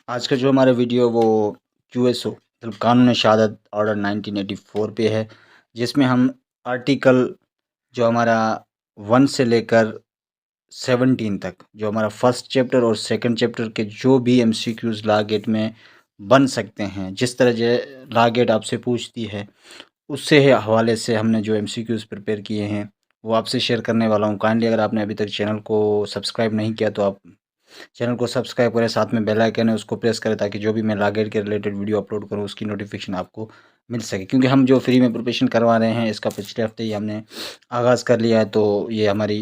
आज का जो हमारा वीडियो वो QSO मतलब कानून शहादत ऑर्डर 1984 पे है, जिसमें हम आर्टिकल जो हमारा 1 से लेकर 17 तक जो हमारा फर्स्ट चैप्टर और सेकंड चैप्टर के जो भी MCQs लॉ गेट में बन सकते हैं, जिस तरह जो लॉ गेट आपसे पूछती है उससे हवाले से हमने जो MCQs प्रिपेयर किए हैं वो आपसे शेयर करने वाला हूँ। काइंडली अगर आपने अभी तक चैनल को सब्सक्राइब नहीं किया तो आप चैनल को सब्सक्राइब करें, साथ में बेल आइकन है उसको प्रेस करें ताकि जो भी मैं लॉ गेट के रिलेटेड वीडियो अपलोड करूँ उसकी नोटिफिकेशन आपको मिल सके। क्योंकि हम जो फ्री में प्रिपरेशन करवा रहे हैं इसका पिछले हफ्ते ही हमने आगाज़ कर लिया है, तो ये हमारी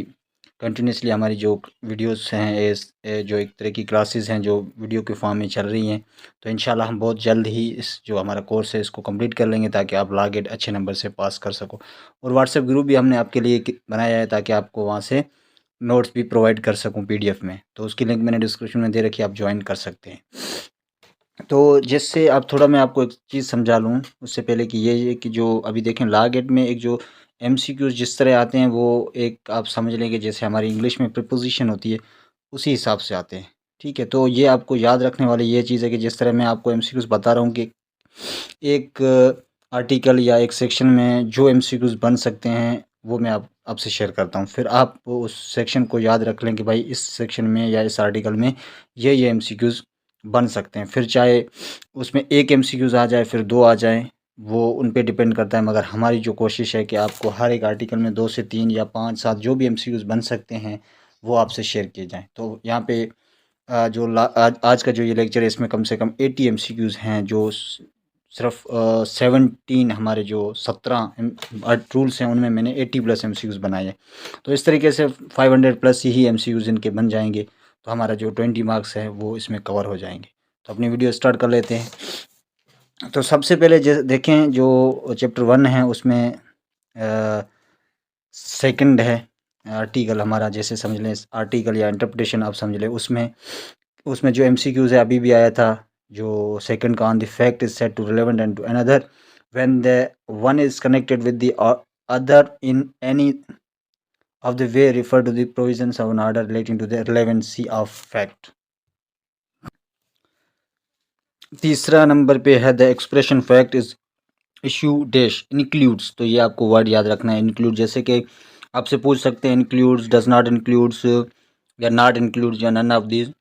कंटिन्यूसली हमारी जो वीडियोस हैं जो एक तरह की क्लासेस हैं जो वीडियो के फॉर्म में चल रही हैं, तो इंशाल्लाह हम बहुत जल्द ही इस जो हमारा कोर्स है इसको कंप्लीट कर लेंगे ताकि आप लॉ गेट अच्छे नंबर से पास कर सको। और व्हाट्सएप ग्रुप भी हमने आपके लिए बनाया है ताकि आपको वहाँ से नोट्स भी प्रोवाइड कर सकूं PDF में, तो उसकी लिंक मैंने डिस्क्रिप्शन में दे रखी है, आप ज्वाइन कर सकते हैं। तो जिससे आप थोड़ा मैं आपको एक चीज़ समझा लूँ उससे पहले कि ये कि जो अभी देखें लॉ गेट में एक जो MCQs जिस तरह आते हैं वो एक आप समझ लें कि जैसे हमारी इंग्लिश में प्रीपोजिशन होती है उसी हिसाब से आते हैं। ठीक है, तो ये आपको याद रखने वाली ये चीज़ है कि जिस तरह मैं आपको MCQs बता रहा हूँ कि एक आर्टिकल या एक सेक्शन में जो MCQs बन सकते हैं वो मैं आपसे शेयर करता हूँ। फिर आप उस सेक्शन को याद रख लें कि भाई इस सेक्शन में या इस आर्टिकल में ये MCQs बन सकते हैं। फिर चाहे उसमें एक MCQs आ जाए फिर 2 आ जाएँ, वो उन पे डिपेंड करता है, मगर हमारी जो कोशिश है कि आपको हर एक आर्टिकल में 2 से 3 या 5-7 जो भी MCQs बन सकते हैं वो आपसे शेयर किए जाएँ। तो यहाँ पे आज का जो ये लेक्चर है इसमें कम से कम 80 MCQs हैं, जो सिर्फ 17 हमारे जो 17 रूल्स हैं उनमें मैंने 80+ MCQs बनाए हैं। तो इस तरीके से 500+ ही MCQs इनके बन जाएंगे, तो हमारा जो 20 मार्क्स है वो इसमें कवर हो जाएंगे। तो अपनी वीडियो स्टार्ट कर लेते हैं। तो सबसे पहले देखें जो चैप्टर 1 है उसमें सेकंड है आर्टिकल हमारा, जैसे समझ लें आर्टिकल या इंटरप्रिटेशन आप समझ लें। उसमें उसमें जो MCQs है अभी भी आया था, जो सेकंड का on the fact is set to relevant and to another when the one is connected with the other in any of the way refer to the provisions of an order relating to the relevancy of fact। तीसरा number पे है the expression fact is issue dash includes. तो ये आपको word याद रखना है, include. जैसे कि आपसे पूछ सकते हैं इंक्लूड्स, डज नॉट इंक्लूड्स, या नॉट इंक्लूड्स, या नन ऑफ दीज,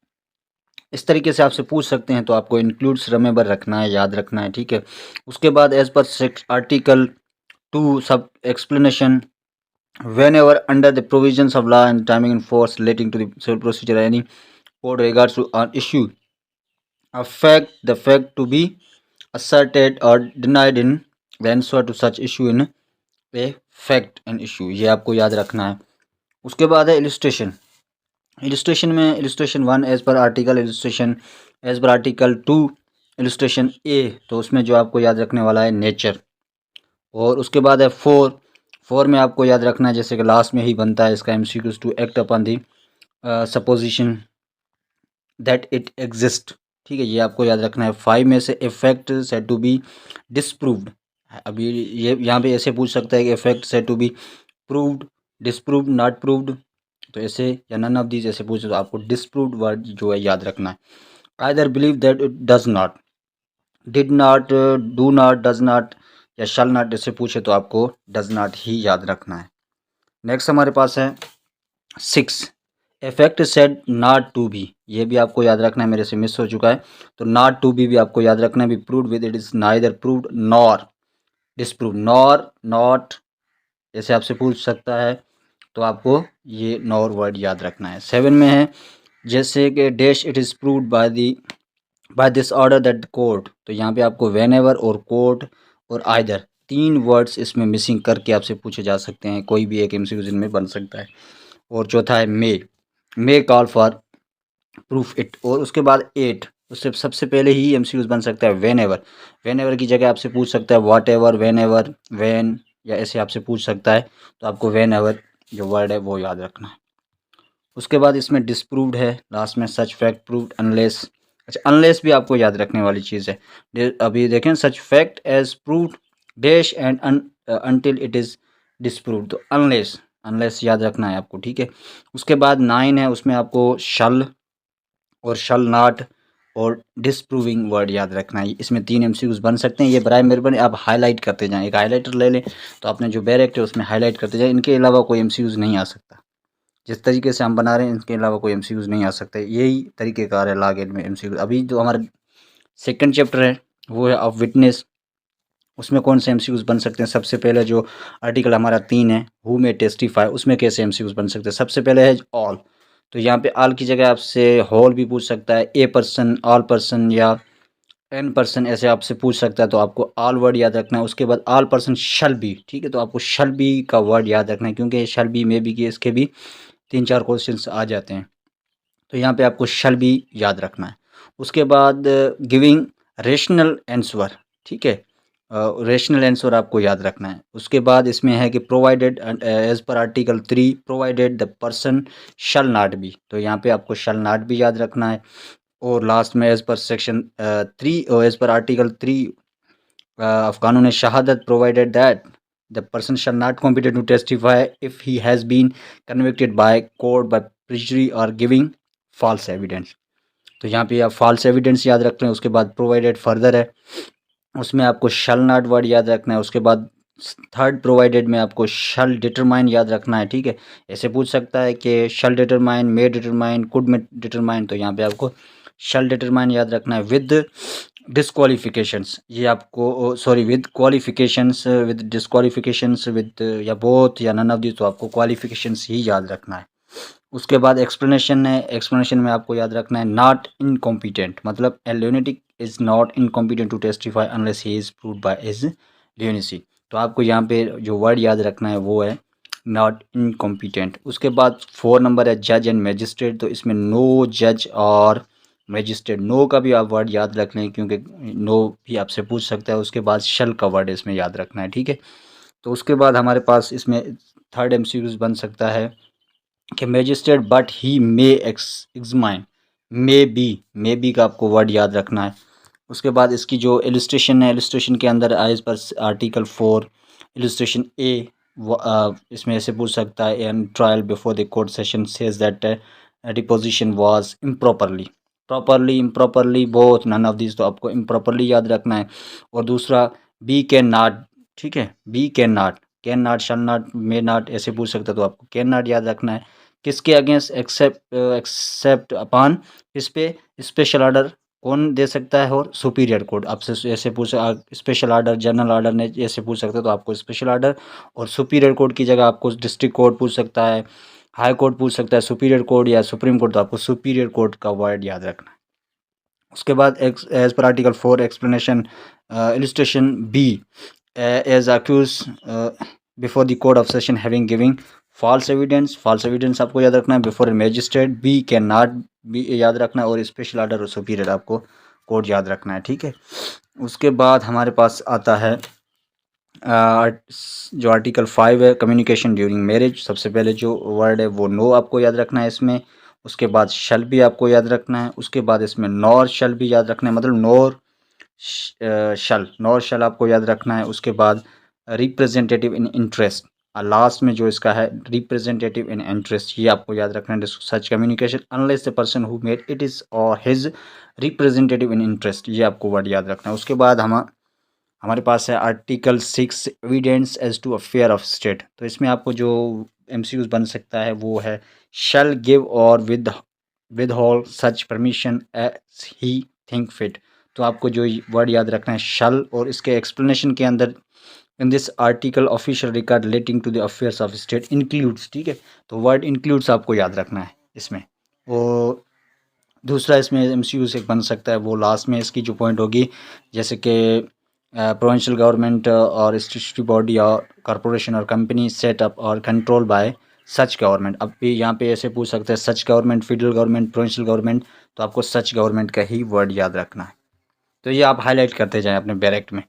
इस तरीके से आपसे पूछ सकते हैं। तो आपको इंक्लूड्स रिमेंबर रखना है, याद रखना है। ठीक है, उसके बाद एज पर आर्टिकल 2 सब explanation whenever under the provisions of law and timing in force relating to the civil procedure any court regards to an issue affect the fact to be asserted or denied in the answer to such issue in a fact and issue, ये आपको याद रखना है। उसके बाद है illustration. Illustration में illustration 1 as per article, illustration as per article 2 illustration A, तो उसमें जो आपको याद रखने वाला है नेचर। और उसके बाद है 4 में आपको याद रखना है, जैसे कि लास्ट में ही बनता है इसका MCQs, to act upon the supposition that it exist. ठीक है, ये आपको याद रखना है। 5 में से effect said to be disproved. अभी ये यहाँ पे ऐसे पूछ सकता है कि effect said to be proved, disproved, not proved, तो ऐसे या नन ऑफ दीज ऐसे पूछे तो आपको डिसप्रूव्ड वर्ड जो है याद रखना है। Either believe that it does not, did not, do not, does not या शल नॉट ऐसे पूछे तो आपको डज नॉट ही याद रखना है। नेक्स्ट हमारे पास है 6 effect said not to be, ये भी आपको याद रखना है, मेरे से मिस हो चुका है। तो नॉट टू बी भी आपको याद रखना है। Be proved with it is neither proved nor disproved, nor, not ऐसे आपसे पूछ सकता है, तो आपको ये नॉर वर्ड याद रखना है। 7 में है जैसे कि dash it is proved by this order that court, तो यहाँ पे आपको वेन एवर और कोर्ट और आइदर 3 वर्ड्स इसमें मिसिंग करके आपसे पूछे जा सकते हैं, कोई भी एक MCQ जिनमें बन सकता है। और चौथा है मे कॉल फॉर प्रूफ इट। और उसके बाद 8 उससे सबसे पहले ही MCQs बन सकता है वेन एवर की जगह आपसे पूछ सकता है whatever, whenever, when, या ऐसे आपसे पूछ सकता है, तो आपको वेन एवर जो वर्ड है वो याद रखना है। उसके बाद इसमें डिसप्रूव्ड है लास्ट में, सच फैक्ट प्रूव्ड अनलेस। अच्छा, अनलेस भी आपको याद रखने वाली चीज़ है। अभी देखें such fact as proved dash and until it is disproved, तो अनलेस याद रखना है आपको। ठीक है, उसके बाद 9 है उसमें आपको शल और शल नॉट और डिसप्रूविंग वर्ड याद रखना है। इसमें 3 एमसीक्यूज बन सकते हैं। ये बराए मेहरबानी आप हाईलाइट करते जाएं, एक हाईलाइटर ले लें तो आपने जो बैरेक्ट है उसमें हाईलाइट करते जाएं। इनके अलावा कोई एमसीक्यूज नहीं आ सकता। जिस तरीके से हम बना रहे हैं इनके अलावा कोई एमसीक्यूज नहीं आ सकता। यही तरीक़ेकार है लॉग इन में एमसीक्यूज। अभी जो हमारा सेकंड चैप्टर है वो है ऑफ विटनेस। उसमें कौन से एमसीक्यूज बन सकते हैं? सबसे पहले जो आर्टिकल हमारा 3 है, हु में टेस्टिफाई, उसमें कैसे एमसीक्यूज बन सकते हैं? सबसे पहले है ऑल। तो यहाँ पे ऑल की जगह आपसे होल भी पूछ सकता है, ए पर्सन, ऑल पर्सन या एन पर्सन ऐसे आपसे पूछ सकता है। तो आपको ऑल वर्ड याद रखना है। उसके बाद ऑल पर्सन शल बी, ठीक है। तो आपको शल बी का वर्ड याद रखना है क्योंकि शल बी में भी कि इसके भी 3-4 क्वेश्चंस आ जाते हैं। तो यहाँ पे आपको शल बी याद रखना है। उसके बाद गिविंग रेशनल आंसर, ठीक है। रेशनल आंसर आपको याद रखना है। उसके बाद इसमें है कि provided as per article 3 provided the person shall not be. तो यहाँ पे आपको शल नॉट बी याद रखना है। और लास्ट में एज पर सेक्शन 3 और एज पर आर्टिकल 3 ऑफ कानून शहादत provided that the person shall not competent to testify if he has been convicted by court by perjury और गिविंग फॉल्स एविडेंस। तो यहाँ पे आप फॉल्स एविडेंस याद रख रहे हैं। उसके बाद प्रोवाइडेड फर्दर है, उसमें आपको शल नॉट वर्ड याद रखना है। उसके बाद थर्ड प्रोवाइडेड में आपको शल डिटरमाइन याद रखना है, ठीक है। ऐसे पूछ सकता है कि शल डिटरमाइन, मे डिटरमाइन, कुड में डिटरमाइन। तो यहाँ पे आपको शल डिटरमाइन याद रखना है विद डिस्क्वालिफिकेशंस। ये आपको sorry with qualifications, with disqualifications, with या बोथ या नन ऑफ दिस। तो आपको क्वालिफिकेशंस ही याद रखना है। उसके बाद एक्सप्लेनेशन है। एक्सप्लेनेशन में आपको याद रखना है नॉट इनकॉम्पिटेंट, मतलब a lunatic is not incompetent to testify unless he is proved by his lunacy. तो आपको यहाँ पे जो वर्ड याद रखना है वो है नॉट इनकॉम्पिटेंट। उसके बाद 4 नंबर है जज एंड मैजिस्ट्रेट। तो इसमें नो जज और मैजिस्ट्रेट, नो का भी आप वर्ड याद रख लें क्योंकि नो भी आपसे पूछ सकता है। उसके बाद शल का वर्ड इसमें याद रखना है, ठीक है। तो उसके बाद हमारे पास इसमें थर्ड एमसीक्यूज बन सकता है कि magistrate but he may examine, may be का आपको वर्ड याद रखना है। उसके बाद इसकी जो इलस्ट्रेशन है, इलस्ट्रेशन के अंदर एज पर आर्टिकल 4 इलस्ट्रेशन ए, इसमें ऐसे पूछ सकता है an trial before the court session says that deposition was improperly, properly, improperly, both, none of this. तो आपको इम्प्रॉपरली याद रखना है। और दूसरा बी कैन नॉट, ठीक है, be can not, shall not, may not ऐसे पूछ सकता है। तो आपको कैन नॉट याद रखना है। किसके अगेंस्ट? एक्सेप्ट अपॉन, इस पे स्पेशल ऑर्डर कौन दे सकता है? और सुपीरियर कोर्ट। आपसे ऐसे पूछ, स्पेशल ऑर्डर, जनरल ऑर्डर ने ऐसे पूछ सकते हैं। तो आपको स्पेशल ऑर्डर और सुपीरियर कोर्ट की जगह आपको डिस्ट्रिक्ट कोर्ट पूछ सकता है, हाई कोर्ट पूछ सकता है, सुपीरियर कोर्ट या सुप्रीम कोर्ट। तो आपको सुपीरियर कोर्ट का वर्ड याद रखना है। उसके बाद as per article 4 explanation illustration be as accuse before the court of session having giving false evidence, false evidence आपको याद रखना है before a magistrate. Be can not भी याद रखना है और स्पेशल ऑर्डर और सुपीरियर आपको कोड याद रखना है, ठीक है। उसके बाद हमारे पास आता है जो आर्टिकल 5 है कम्युनिकेशन ड्यूरिंग मैरिज। सबसे पहले जो वर्ड है वो नो आपको याद रखना है इसमें। उसके बाद शल भी आपको याद रखना है। उसके बाद इसमें नॉर शल भी याद रखना है, मतलब नॉर शल, नॉर शल आपको याद रखना है। उसके बाद रिप्रेजेंटेटिव इन इंटरेस्ट, लास्ट में जो इसका है रिप्रेजेंटेटिव इन इंटरेस्ट, ये आपको याद रखना है। Such communication unless the person who made it is और हिज रिप्रेजेंटेटिव इन इंटरेस्ट, ये आपको वर्ड याद रखना है। उसके बाद हमारे पास है article 6 evidence as to affair of state. तो इसमें आपको जो एमसीक्यूज बन सकता है वो है शल गिव और withhold such permission as he think fit. तो आपको जो वर्ड याद रखना है शल, और इसके एक्सप्लेनेशन के अंदर in this article official record relating to the affairs of state includes, ठीक है। तो वर्ड इंक्लूड्स आपको याद रखना है इसमें। और दूसरा इसमें एमसीक्यू से बन सकता है वो लास्ट में इसकी जो पॉइंट होगी, जैसे कि प्रोविंशियल गवर्नमेंट और स्टेटरी बॉडी और कॉरपोरेशन और कंपनी सेट अप और कंट्रोल बाय सच गवर्नमेंट। अब भी यहाँ पे ऐसे पूछ सकते हैं सच government, federal government, provincial government. तो आपको सच गवर्नमेंट का ही वर्ड याद रखना है। तो ये आप हाईलाइट करते जाएं अपने बैरेक्ट में।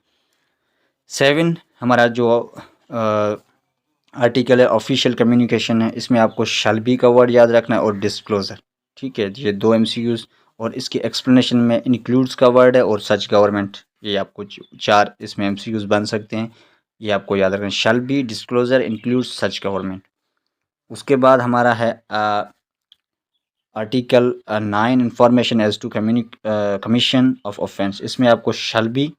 7 हमारा जो आर्टिकल है ऑफिशियल कम्युनिकेशन है, इसमें आपको शैल बी का वर्ड याद रखना है और डिस्क्लोजर, ठीक है। ये 2 एमसीक्यूज और इसकी एक्सप्लेनेशन में इंक्लूड्स का वर्ड है और सच गवर्नमेंट, ये आपको 4 इसमें एमसीक्यूज बन सकते हैं। ये आपको याद रखना है, shall be, disclosure, includes, such government. उसके बाद हमारा है article 9 information as to commission of offence, इसमें आपको shall be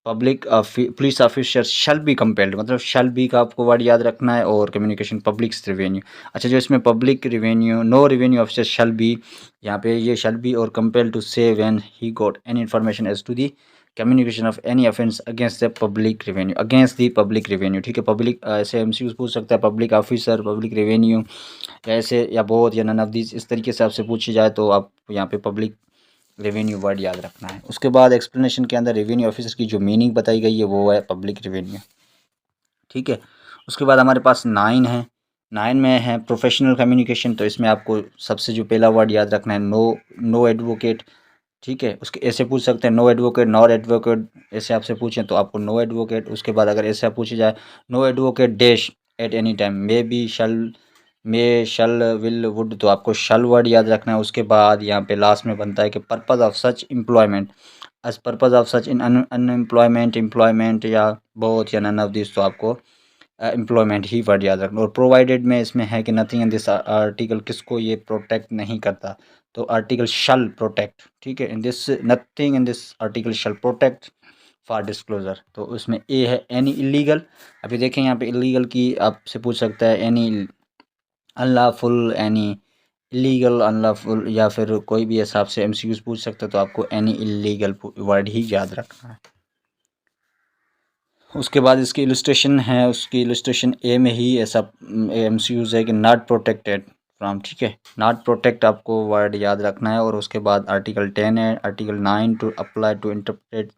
public police officer shall be compelled, मतलब शल बी का आपको वर्ड याद रखना है, और कम्युनिकेशन पब्लिक रेवेन्यू। अच्छा, जो इसमें public revenue, no revenue officer shall be, यहाँ पे ये शल बी और compel to say when he got any information as to the communication of any offence against the public revenue, against the public revenue. ठीक है, public ऐसे MCQs पूछ सकता है, पब्लिक ऑफिसर, पब्लिक रेवेन्यू, या ऐसे या बहुत या नन ऑफ दीज, इस तरीके से आपसे पूछी जाए तो आप यहाँ पे पब्लिक रेवेन्यू वर्ड याद रखना है। उसके बाद एक्सप्लेनेशन के अंदर रेवेन्यू ऑफिसर की जो मीनिंग बताई गई है वो है पब्लिक रेवेन्यू। ठीक है, उसके बाद हमारे पास 9 है। 9 में है प्रोफेशनल कम्युनिकेशन, तो इसमें आपको सबसे जो पहला वर्ड याद रखना है नो एडवोकेट। ठीक है, उसके ऐसे पूछ सकते हैं नो एडवोकेट, नॉर एडवोकेट, ऐसे आपसे पूछें तो आपको नो एडवोकेट। उसके बाद अगर ऐसे आप पूछी जाए no advocate dash at any time, may be shall, may shall will would, तो आपको शल वर्ड याद रखना है। उसके बाद यहाँ पे लास्ट में बनता है कि purpose of such employment, as purpose of such in unemployment, employment या बहुत या नन ऑफ दिस, तो आपको एम्प्लॉयमेंट ही वर्ड याद रखना। और प्रोवाइडेड में इसमें है कि नथिंग इन दिस आर्टिकल, किसको ये प्रोटेक्ट नहीं करता, तो आर्टिकल शल प्रोटेक्ट। ठीक है, in this nothing in this article shall protect for disclosure, तो उसमें ए है एनी इलीगल। अभी देखें यहाँ पे इलीगल की आपसे पूछ सकता है any unlawful, any illegal, unlawful, या फिर कोई भी हिसाब से एमसीक्यूज पूछ सकता है, तो आपको एनी इलीगल वर्ड ही याद रखना है। उसके बाद इसकी इलस्ट्रेशन है, उसकी इलस्ट्रेशन ए में ही ऐसा एमसीक्यूज है कि नॉट प्रोटेक्टेड फ्रॉम। ठीक है, नॉट प्रोटेक्ट आपको वर्ड याद रखना है। और उसके बाद आर्टिकल 10 है, article 9 to apply to interpret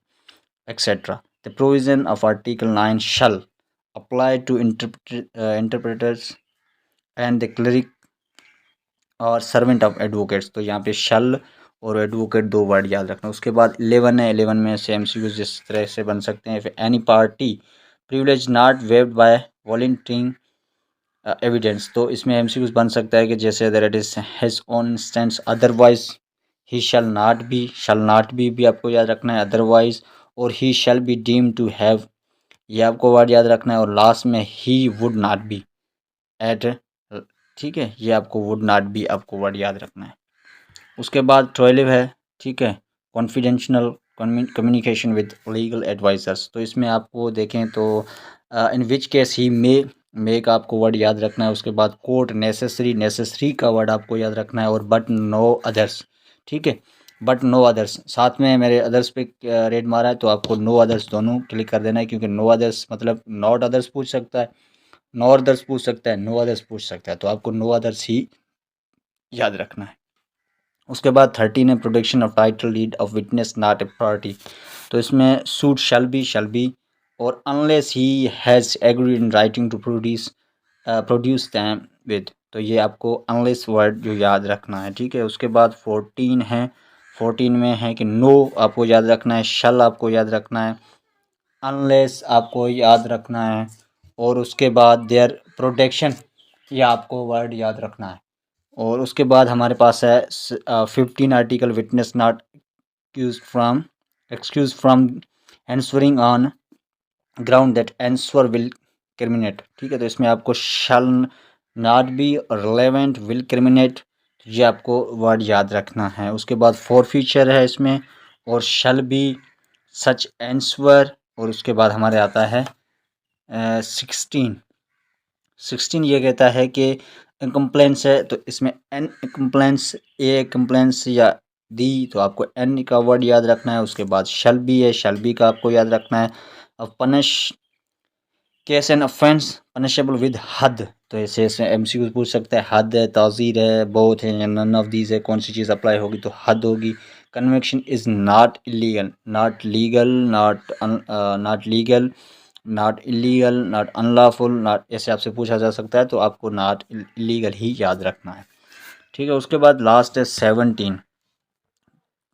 etcetera, the provision of article 9 shall apply to interpreters and the clerk और सर्वेंट ऑफ एडवोकेट्स, तो यहाँ पे शल और एडवोकेट दो वर्ड याद रखना। उसके बाद 11 है, 11 में से एमसीक्यूज जिस तरह से बन सकते हैं, any party privilege not waived by volunteering evidence, तो इसमें एमसीक्यूज बन सकता है कि जैसे other it is his own stand, otherwise he shall not भी आपको याद रखना है, अदरवाइज, और he shall be deem to have, ये आपको वर्ड याद रखना है। और लास्ट में he would not be at, ठीक है, ये आपको वुड नॉट बी आपको वर्ड याद रखना है। उसके बाद 12 है, ठीक है, confidential communication with legal advisers, तो इसमें आपको देखें तो इन विच केस ही मे का आपको वर्ड याद रखना है। उसके बाद कोर्ट नेसेसरी का वर्ड आपको याद रखना है, और बट नो अदर्स। ठीक है, बट नो अदर्स, साथ में मेरे अदर्स पे रेड मारा है तो आपको नो अदर्स दोनों क्लिक कर देना है, क्योंकि नो अदर्स मतलब नॉट अदर्स पूछ सकता है, नो अदर्स पूछ सकता है, नो अदर्स पूछ सकता है, तो आपको नो अदर्स ही याद रखना है। उसके बाद 13 है protection of title deed of witness not a party, तो इसमें सूट शैल बी और unless he has agreed in writing to produce them with, तो ये आपको अनलेस वर्ड जो याद रखना है। ठीक है, उसके बाद 14 है, 14 में है कि नो आपको याद रखना है, शल आपको याद रखना है, अनलेस आपको याद रखना है, और उसके बाद देयर प्रोटेक्शन, ये आपको वर्ड याद रखना है। और उसके बाद हमारे पास है 15 article witness not excuse from answering on ground that answer will criminate. ठीक है, तो इसमें आपको shall not be relevant will criminate, ये आपको वर्ड याद रखना है। उसके बाद फॉर फ्यूचर है इसमें, और शल बी सच आंसर, और उसके बाद हमारे आता है 16 ये कहता है कि कंप्लेंट्स है, तो इसमें एन कंप्लेंट्स, ए कंप्लेंट्स या दी, तो आपको एन का वर्ड याद रखना है। उसके बाद शल बी है, शल बी का आपको याद रखना है। अब punish case an offence punishable with हद, तो ऐसे ऐसे एमसीक्यू पूछ सकते हैं, हद है, ताज़ीर है, बहुत है, या नन ऑफ दीज है, कौन सी चीज़ अप्लाई होगी, तो हद होगी। Conviction is not illegal, not legal, not illegal, not unlawful, not, ऐसे आपसे पूछा जा सकता है, तो आपको नॉट इलीगल ही याद रखना है। ठीक है, उसके बाद लास्ट है 17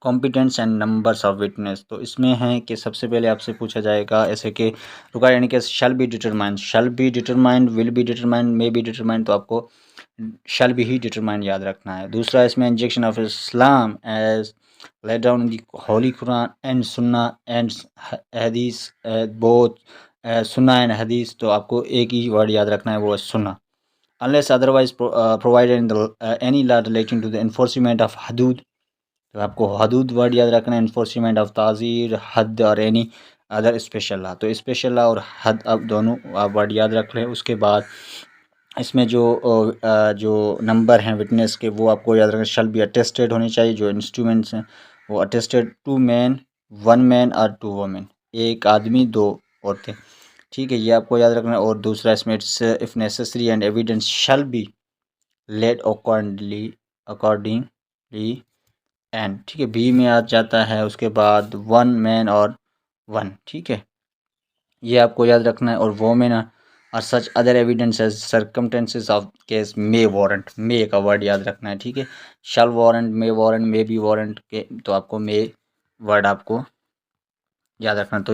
competence and numbers of witness, तो इसमें है कि सबसे पहले आपसे पूछा जाएगा ऐसे कि रुका, यानी कि shall be determined, will be determined, may be determined, तो आपको शैल बी ही डिटरमाइंड याद रखना है। दूसरा इसमें injection of Islam as laid down in the holy Quran and sunnah and hadith, both sunnah and hadith, तो आपको एक ही वर्ड याद रखना है, वो है सुन्ना। Unless otherwise provided in the any law relating to the enforcement of हदूद। तो आपको हदूद वर्ड याद रखना है, इन्फोर्समेंट ऑफ ताज़ीर, हद और एनी अदर स्पेशल लॉ। तो स्पेशल लॉ और हद आप दोनों आप वर्ड याद रख लें। उसके बाद इसमें जो नंबर हैं विटनेस के वो आपको याद रखना, शल बी अटेस्टेड होने चाहिए। जो इंस्ट्रूमेंट्स हैं वो अटेस्टेड, 2 मैन 1 मैन और 2 वोमेन, एक आदमी 2 औरतें। ठीक है, ये आपको याद रखना है। और दूसरा इसमें it's if necessary and evidence shall be led accordingly and. ठीक है, बी में आ जाता है उसके बाद 1 मैन और 1। ठीक है, ये आपको याद रखना है। और वोमेन और such other evidence as circumstances of case may warrant, may का वर्ड याद रखना है। ठीक है, shall warrant, may be warrant के, तो आपको मे वर्ड आपको याद रखना। तो